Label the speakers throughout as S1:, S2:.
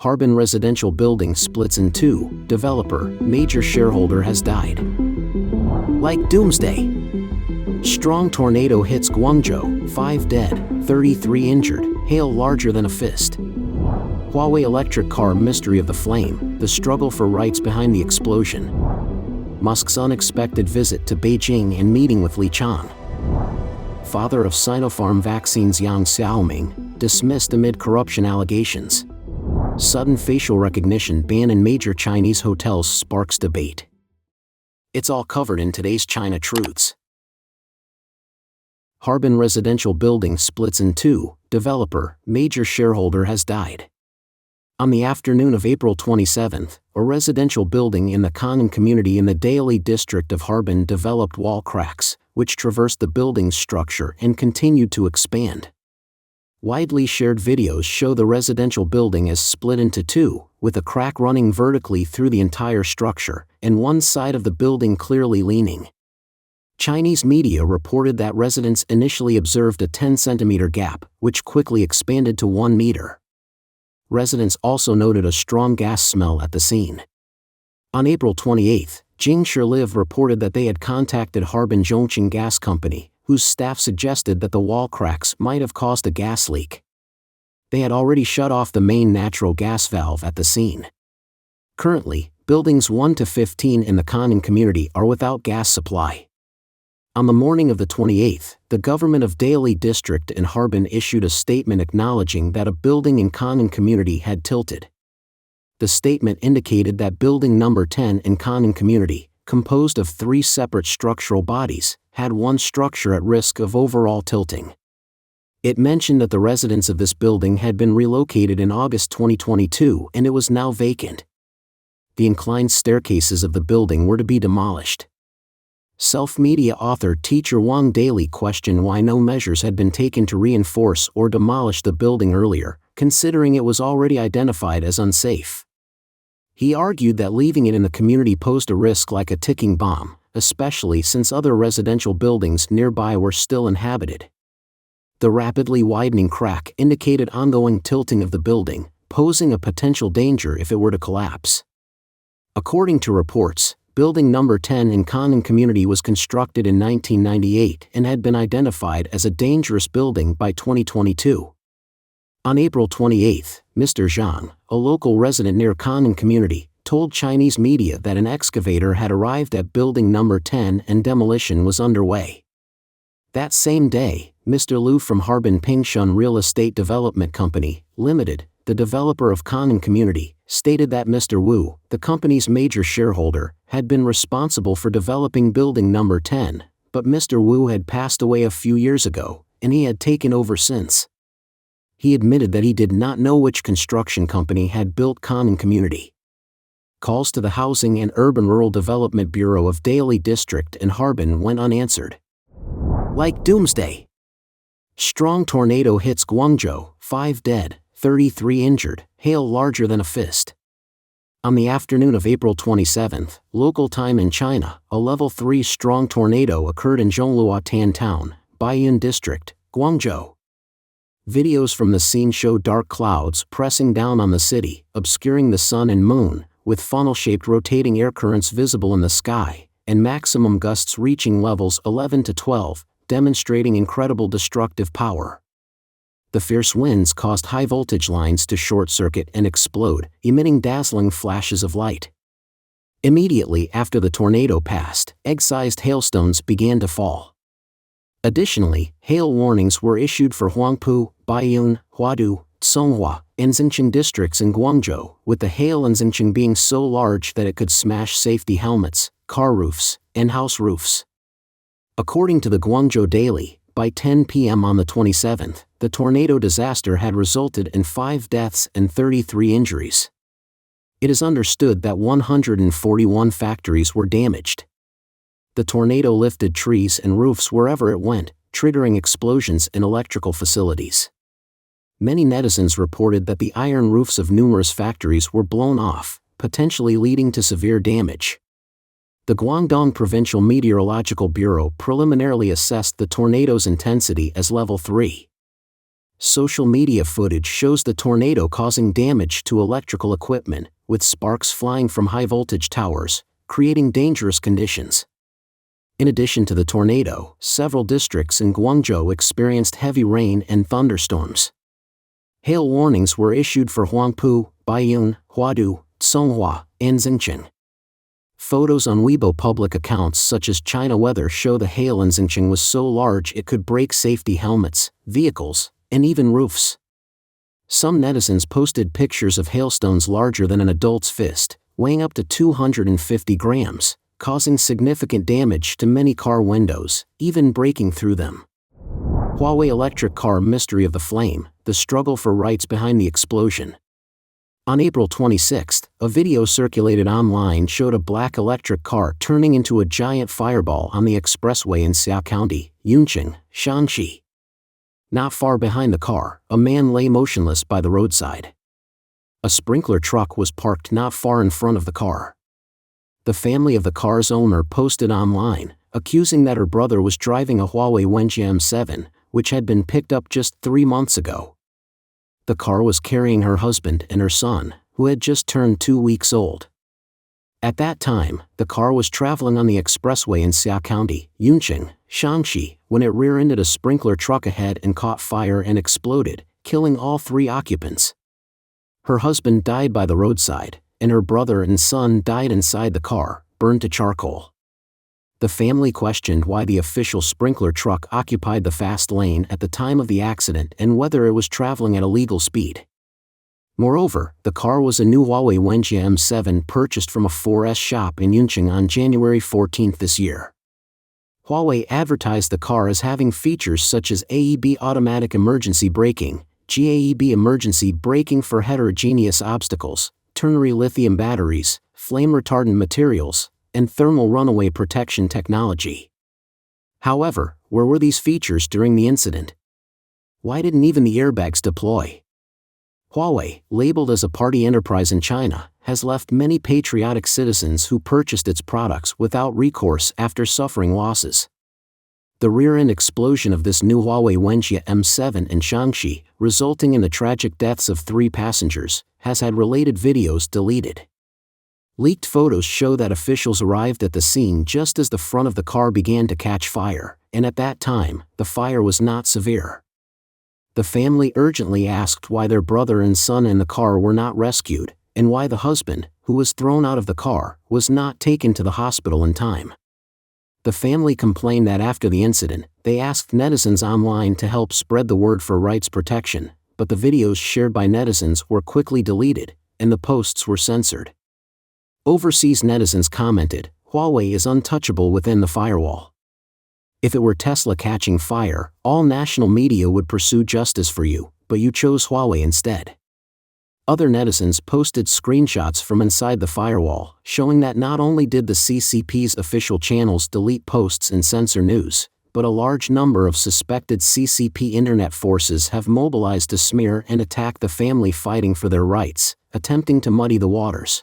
S1: Harbin residential building splits in two, developer, major shareholder has died. Like Doomsday. Strong tornado hits Guangzhou, 5 dead, 33 injured, hail larger than a fist. Huawei electric car mystery of the flame, the struggle for rights behind the explosion. Musk's unexpected visit to Beijing and meeting with Qiang. Father of Sinopharm vaccines Xiaoming, dismissed amid corruption allegations. Sudden facial recognition ban in major Chinese hotels sparks debate. It's all covered in today's China Truths. Harbin residential building splits in two, developer, major shareholder has died. On the afternoon of April 27, a residential building in the Qiang community in the Daily district of Harbin developed wall cracks, which traversed the building's structure and continued to expand. Widely shared videos show the residential building as split into two, with a crack running vertically through the entire structure, and one side of the building clearly leaning. Chinese media reported that residents initially observed a 10-centimeter gap, which quickly expanded to 1 meter. Residents also noted a strong gas smell at the scene. On April 28, Jingshi reported that they had contacted Harbin Zhongqing Gas Company, whose staff suggested that the wall cracks might have caused a gas leak. They had already shut off the main natural gas valve at the scene. Currently, buildings 1 to 15 in the Qiang community are without gas supply. On the morning of the 28th, the government of Daily district in Harbin issued a statement acknowledging that a building in Qiang community had tilted. The statement indicated that building number 10 in Qiang community, composed of 3 separate structural bodies, had one structure at risk of overall tilting. It mentioned that the residents of this building had been relocated in August 2022 and it was now vacant. The inclined staircases of the building were to be demolished. Self-media author Teacher Wang Daily questioned why no measures had been taken to reinforce or demolish the building earlier, considering it was already identified as unsafe. He argued that leaving it in the community posed a risk like a ticking bomb, especially since other residential buildings nearby were still inhabited. The rapidly widening crack indicated ongoing tilting of the building, posing a potential danger if it were to collapse. According to reports, building number 10 in Qiang community was constructed in 1998 and had been identified as a dangerous building by 2022. On April 28, Mr. Zhang, a local resident near Qiang community, told Chinese media that an excavator had arrived at building number 10 and demolition was underway. That same day, Mr. Liu from Harbin Pingshun Real Estate Development Company, Limited, the developer of Qiang community, stated that Mr. Wu, the company's major shareholder, had been responsible for developing building number 10, but Mr. Wu had passed away a few years ago, and he had taken over since. He admitted that he did not know which construction company had built Qiang community. Calls to the Housing and Urban Rural Development Bureau of Daily District in Harbin went unanswered. Like Doomsday. Strong tornado hits Guangzhou, 5 dead, 33 injured, hail larger than a fist. On the afternoon of April 27, local time in China, a level 3 strong tornado occurred in Zhongluotan Town, Baiyun District, Guangzhou. Videos from the scene show dark clouds pressing down on the city, obscuring the sun and moon, with funnel-shaped rotating air currents visible in the sky, and maximum gusts reaching levels 11 to 12, demonstrating incredible destructive power. The fierce winds caused high-voltage lines to short-circuit and explode, emitting dazzling flashes of light. Immediately after the tornado passed, egg-sized hailstones began to fall. Additionally, hail warnings were issued for Huangpu, Baiyun, Huadu, Songhua, and Xinqiang districts in Guangzhou, with the hail in Xinqiang being so large that it could smash safety helmets, car roofs, and house roofs. According to the Guangzhou Daily, by 10 p.m. on the 27th, the tornado disaster had resulted in 5 deaths and 33 injuries. It is understood that 141 factories were damaged. The tornado lifted trees and roofs wherever it went, triggering explosions in electrical facilities. Many netizens reported that the iron roofs of numerous factories were blown off, potentially leading to severe damage. The Guangdong Provincial Meteorological Bureau preliminarily assessed the tornado's intensity as level 3. Social media footage shows the tornado causing damage to electrical equipment, with sparks flying from high-voltage towers, creating dangerous conditions. In addition to the tornado, several districts in Guangzhou experienced heavy rain and thunderstorms. Hail warnings were issued for Huangpu, Baiyun, Huadu, Songhua, and Xinqiang. Photos on Weibo public accounts such as China Weather show the hail in Xinqiang was so large it could break safety helmets, vehicles, and even roofs. Some netizens posted pictures of hailstones larger than an adult's fist, weighing up to 250 grams, causing significant damage to many car windows, even breaking through them. Huawei electric car mystery of the flame, the struggle for rights behind the explosion. On April 26, a video circulated online showed a black electric car turning into a giant fireball on the expressway in Xia County, Yunqing, Shaanxi. Not far behind the car, a man lay motionless by the roadside. A sprinkler truck was parked not far in front of the car. The family of the car's owner posted online, accusing that her brother was driving a Huawei Wenjie M7, which had been picked up just 3 months ago. The car was carrying her husband and her son, who had just turned 2 weeks old. At that time, the car was traveling on the expressway in Xia County, Yunqing, Shaanxi, when it rear-ended a sprinkler truck ahead and caught fire and exploded, killing all 3 occupants. Her husband died by the roadside, and her brother and son died inside the car, burned to charcoal. The family questioned why the official sprinkler truck occupied the fast lane at the time of the accident and whether it was traveling at a legal speed. Moreover, the car was a new Huawei Wenjie M7 purchased from a 4S shop in Yunqing on January 14 this year. Huawei advertised the car as having features such as AEB automatic emergency braking, GAEB emergency braking for heterogeneous obstacles, ternary lithium batteries, flame-retardant materials, and thermal runaway protection technology. However, where were these features during the incident? Why didn't even the airbags deploy? Huawei, labeled as a party enterprise in China, has left many patriotic citizens who purchased its products without recourse after suffering losses. The rear-end explosion of this new Huawei Wenjie M7 in Shaanxi, resulting in the tragic deaths of 3 passengers, has had related videos deleted. Leaked photos show that officials arrived at the scene just as the front of the car began to catch fire, and at that time, the fire was not severe. The family urgently asked why their brother and son in the car were not rescued, and why the husband, who was thrown out of the car, was not taken to the hospital in time. The family complained that after the incident, they asked netizens online to help spread the word for rights protection, but the videos shared by netizens were quickly deleted, and the posts were censored. Overseas netizens commented, "Huawei is untouchable within the firewall. If it were Tesla catching fire, all national media would pursue justice for you, but you chose Huawei instead." Other netizens posted screenshots from inside the firewall, showing that not only did the CCP's official channels delete posts and censor news, but a large number of suspected CCP internet forces have mobilized to smear and attack the family fighting for their rights, attempting to muddy the waters.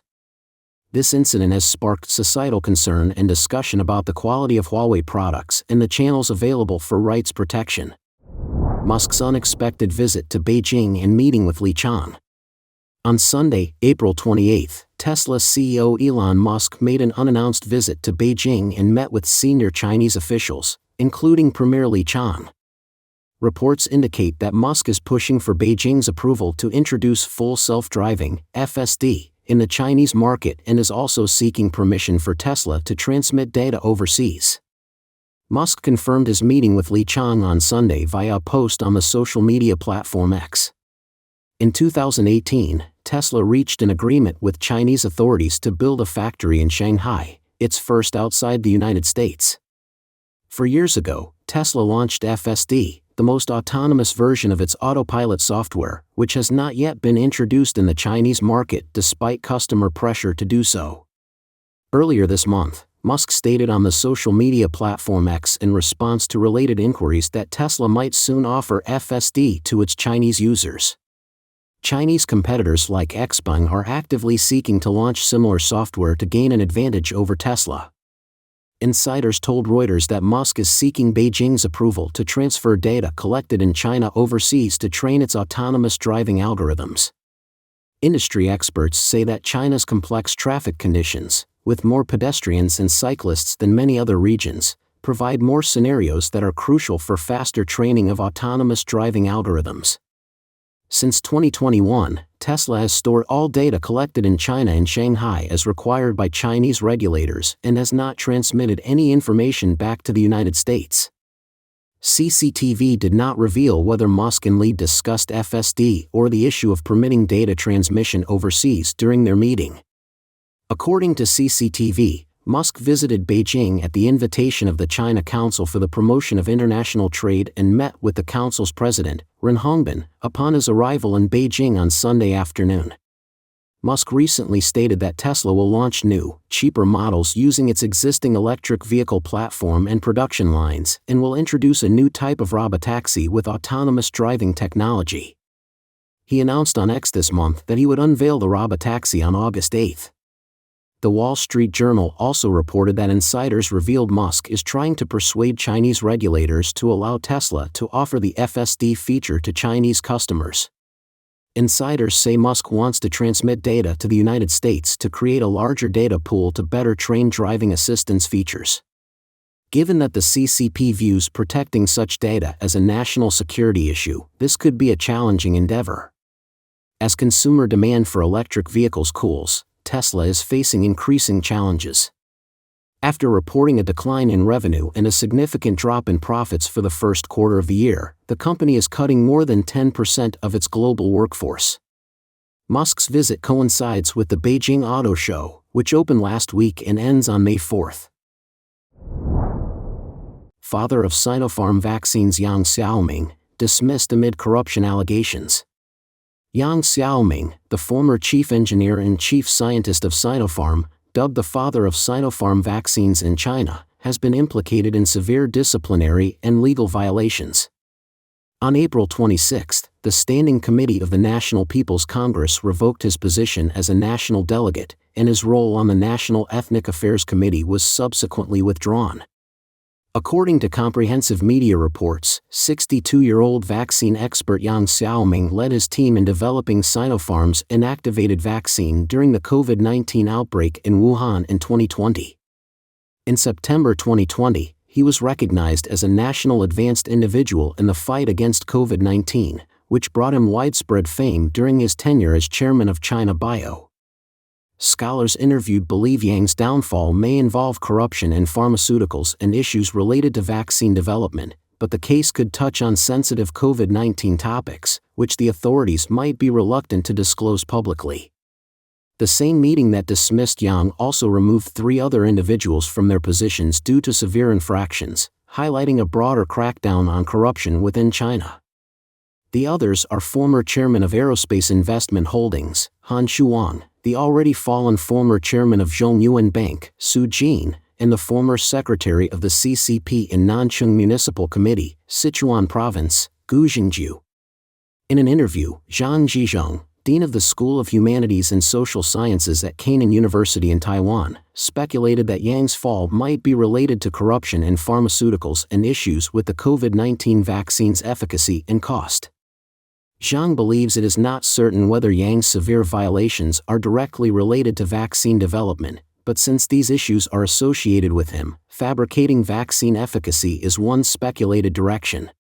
S1: This incident has sparked societal concern and discussion about the quality of Huawei products and the channels available for rights protection. Musk's unexpected visit to Beijing and meeting with Qiang. On Sunday, April 28, Tesla CEO Elon Musk made an unannounced visit to Beijing and met with senior Chinese officials, including Premier Qiang. Reports indicate that Musk is pushing for Beijing's approval to introduce full self-driving, FSD, in the Chinese market and is also seeking permission for Tesla to transmit data overseas. Musk confirmed his meeting with Qiang on Sunday via a post on the social media platform X. In 2018, Tesla reached an agreement with Chinese authorities to build a factory in Shanghai, its first outside the United States. 4 years ago, Tesla launched FSD, the most autonomous version of its autopilot software, which has not yet been introduced in the Chinese market despite customer pressure to do so. Earlier this month, Musk stated on the social media platform X in response to related inquiries that Tesla might soon offer FSD to its Chinese users. Chinese competitors like Xpeng are actively seeking to launch similar software to gain an advantage over Tesla. Insiders told Reuters that Musk is seeking Beijing's approval to transfer data collected in China overseas to train its autonomous driving algorithms. Industry experts say that China's complex traffic conditions, with more pedestrians and cyclists than many other regions, provide more scenarios that are crucial for faster training of autonomous driving algorithms. Since 2021, Tesla has stored all data collected in China in Shanghai as required by Chinese regulators and has not transmitted any information back to the United States. CCTV did not reveal whether Musk and Li discussed FSD or the issue of permitting data transmission overseas during their meeting. According to CCTV, Musk visited Beijing at the invitation of the China Council for the Promotion of International Trade and met with the council's president, Harbin, upon his arrival in Beijing on Sunday afternoon. Musk recently stated that Tesla will launch new, cheaper models using its existing electric vehicle platform and production lines and will introduce a new type of robotaxi with autonomous driving technology. He announced on X this month that he would unveil the robotaxi on August 8. The Wall Street Journal also reported that insiders revealed Musk is trying to persuade Chinese regulators to allow Tesla to offer the FSD feature to Chinese customers. Insiders say Musk wants to transmit data to the United States to create a larger data pool to better train driving assistance features. Given that the CCP views protecting such data as a national security issue, this could be a challenging endeavor. As consumer demand for electric vehicles cools, Tesla is facing increasing challenges. After reporting a decline in revenue and a significant drop in profits for the first quarter of the year, the company is cutting more than 10% of its global workforce. Musk's visit coincides with the Beijing Auto Show, which opened last week and ends on May 4. Father of Sinopharm vaccines Yang Xiaoming, dismissed amid corruption allegations. Yang Xiaoming, the former chief engineer and chief scientist of Sinopharm, dubbed the father of Sinopharm vaccines in China, has been implicated in severe disciplinary and legal violations. On April 26, the Standing Committee of the National People's Congress revoked his position as a national delegate, and his role on the National Ethnic Affairs Committee was subsequently withdrawn. According to comprehensive media reports, 62-year-old vaccine expert Yang Xiaoming led his team in developing Sinopharm's inactivated vaccine during the COVID-19 outbreak in Wuhan in 2020. In September 2020, he was recognized as a national advanced individual in the fight against COVID-19, which brought him widespread fame during his tenure as chairman of China Bio. Scholars interviewed believe Yang's downfall may involve corruption in pharmaceuticals and issues related to vaccine development, but the case could touch on sensitive COVID-19 topics, which the authorities might be reluctant to disclose publicly. The same meeting that dismissed Yang also removed 3 other individuals from their positions due to severe infractions, highlighting a broader crackdown on corruption within China. The others are former chairman of Aerospace Investment Holdings, Han Shuang, the already fallen former chairman of Zhongyuan Bank, Su Jin, and the former secretary of the CCP in Nancheng Municipal Committee, Sichuan Province, Gu Jingju. In an interview, Zhang Zhizhong, dean of the School of Humanities and Social Sciences at Kenan University in Taiwan, speculated that Yang's fall might be related to corruption in pharmaceuticals and issues with the COVID-19 vaccine's efficacy and cost. Zhang believes it is not certain whether Yang's severe violations are directly related to vaccine development, but since these issues are associated with him, fabricating vaccine efficacy is one speculated direction.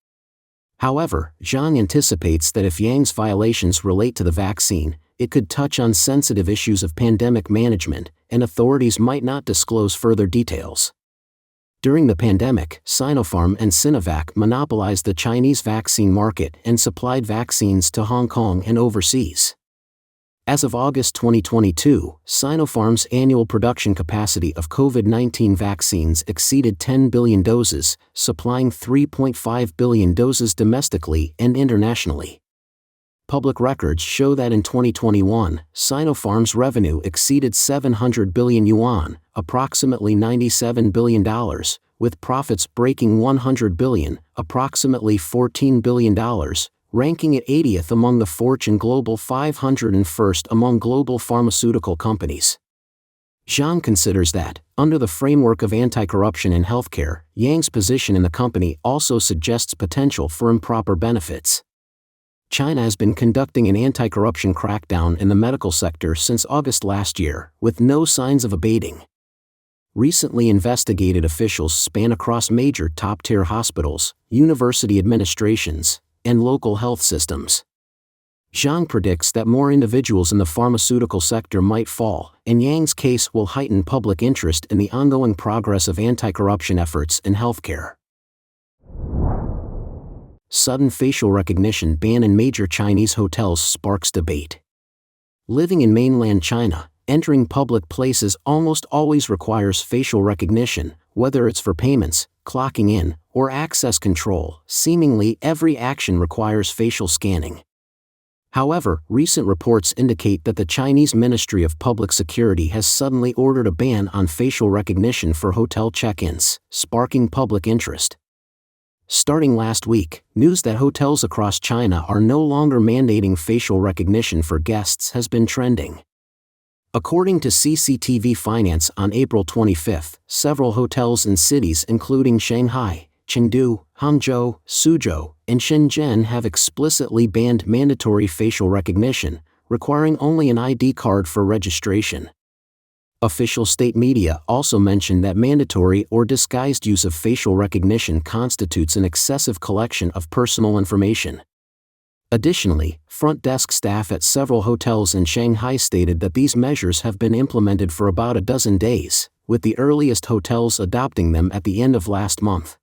S1: However, Zhang anticipates that if Yang's violations relate to the vaccine, it could touch on sensitive issues of pandemic management, and authorities might not disclose further details. During the pandemic, Sinopharm and Sinovac monopolized the Chinese vaccine market and supplied vaccines to Hong Kong and overseas. As of August 2022, Sinopharm's annual production capacity of COVID-19 vaccines exceeded 10 billion doses, supplying 3.5 billion doses domestically and internationally. Public records show that in 2021, Sinopharm's revenue exceeded 700 billion yuan, approximately $97 billion, with profits breaking 100 billion, approximately $14 billion, ranking it 80th among the Fortune Global 500 and first among global pharmaceutical companies. Qiang considers that, under the framework of anti-corruption in healthcare, Yang's position in the company also suggests potential for improper benefits. China has been conducting an anti-corruption crackdown in the medical sector since August last year, with no signs of abating. Recently investigated officials span across major top-tier hospitals, university administrations, and local health systems. Qiang predicts that more individuals in the pharmaceutical sector might fall, and Yang's case will heighten public interest in the ongoing progress of anti-corruption efforts in healthcare. Sudden facial recognition ban in major Chinese hotels sparks debate. Living in mainland China, entering public places almost always requires facial recognition, whether it's for payments, clocking in, or access control. Seemingly every action requires facial scanning. However, recent reports indicate that the Chinese Ministry of Public Security has suddenly ordered a ban on facial recognition for hotel check-ins, sparking public interest. Starting last week, news that hotels across China are no longer mandating facial recognition for guests has been trending. According to CCTV Finance on April 25, several hotels in cities including Shanghai, Chengdu, Hangzhou, Suzhou, and Shenzhen have explicitly banned mandatory facial recognition, requiring only an ID card for registration. Official state media also mentioned that mandatory or disguised use of facial recognition constitutes an excessive collection of personal information. Additionally, front desk staff at several hotels in Shanghai stated that these measures have been implemented for about a dozen days, with the earliest hotels adopting them at the end of last month.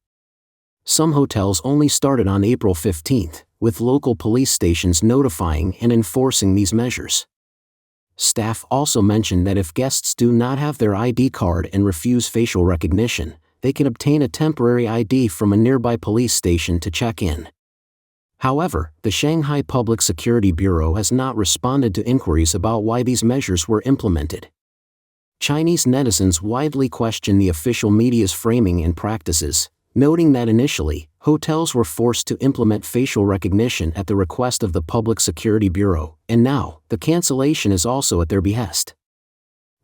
S1: Some hotels only started on April 15, with local police stations notifying and enforcing these measures. Staff also mentioned that if guests do not have their ID card and refuse facial recognition, they can obtain a temporary ID from a nearby police station to check in. However, the Shanghai Public Security Bureau has not responded to inquiries about why these measures were implemented. Chinese netizens widely question the official media's framing and practices, noting that initially, hotels were forced to implement facial recognition at the request of the Public Security Bureau, and now, the cancellation is also at their behest.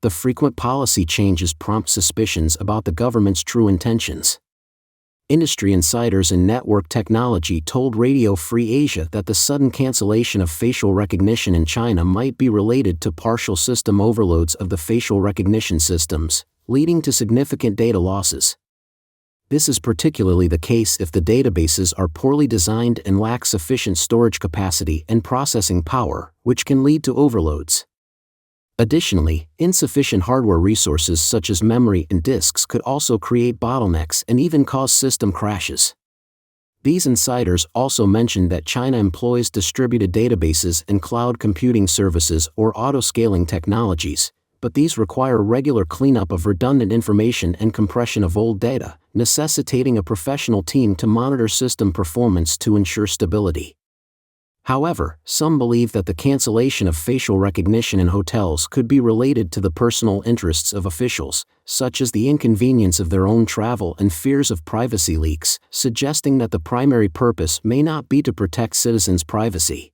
S1: The frequent policy changes prompt suspicions about the government's true intentions. Industry insiders in network technology told Radio Free Asia that the sudden cancellation of facial recognition in China might be related to partial system overloads of the facial recognition systems, leading to significant data losses. This is particularly the case if the databases are poorly designed and lack sufficient storage capacity and processing power, which can lead to overloads. Additionally, insufficient hardware resources such as memory and disks could also create bottlenecks and even cause system crashes. These insiders also mentioned that China employs distributed databases and cloud computing services or auto-scaling technologies, but these require regular cleanup of redundant information and compression of old data, necessitating a professional team to monitor system performance to ensure stability. However, some believe that the cancellation of facial recognition in hotels could be related to the personal interests of officials, such as the inconvenience of their own travel and fears of privacy leaks, suggesting that the primary purpose may not be to protect citizens' privacy.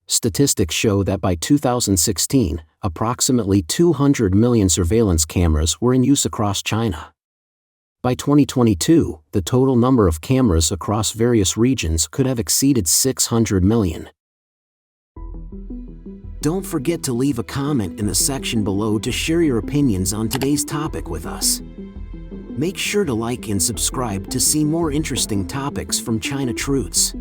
S1: Statistics show that by 2016, approximately 200 million surveillance cameras were in use across China. By 2022, the total number of cameras across various regions could have exceeded 600 million. Don't forget to leave a comment in the section below to share your opinions on today's topic with us. Make sure to like and subscribe to see more interesting topics from China Truths.